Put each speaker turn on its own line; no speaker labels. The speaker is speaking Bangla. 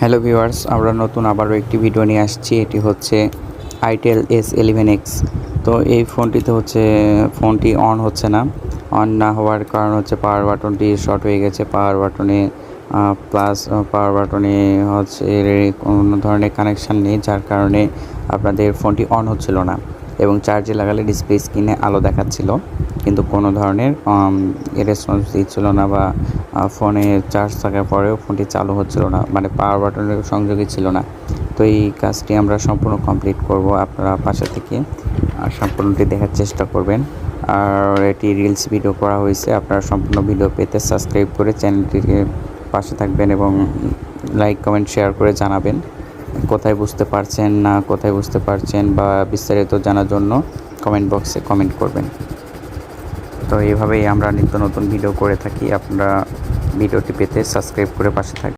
হ্যালো ভিউয়ার্স, আমরা নতুন আবারও একটি ভিডিও নিয়ে আসছি। এটি হচ্ছে আইটেল S11X। তো এই ফোনটিতে ফোনটি অন হচ্ছে না। অন না হওয়ার কারণ হচ্ছে পাওয়ার বাটনটি শর্ট হয়ে গেছে। পাওয়ার বাটনে পাওয়ার বাটনে কোনো ধরনের কানেকশান নেই, যার কারণে আপনাদের ফোনটি অন হচ্ছিল না এবং চার্জে লাগালে ডিসপ্লে স্ক্রিনে আলো দেখাচ্ছিল, কিন্তু কোনো ধরনের রেসপন্স দিচ্ছিল না বা ফোনে চার্জ থাকার পরেও ফোনটি চালু হচ্ছিল না, মানে পাওয়ার বাটনের সংযোগই ছিল না। তো এই কাজটি আমরা সম্পূর্ণ কমপ্লিট করব। আপনারা পাশে থেকে সম্পূর্ণটি দেখার চেষ্টা করবেন। আর এটি রিলস ভিডিও করা হয়েছে। আপনারা সম্পূর্ণ ভিডিও পেতে সাবস্ক্রাইব করে চ্যানেলটিকে পাশে থাকবেন এবং লাইক কমেন্ট শেয়ার করে জানাবেন কোথায় বুঝতে পারছেন বা বিস্তারিত জানার জন্য কমেন্ট বক্সে কমেন্ট করবেন। তো এইভাবেই আমরা নিত্য নতুন ভিডিও করে থাকি। আপনারা ভিডিওটি পেতে সাবস্ক্রাইব করে পাশে থাকবেন।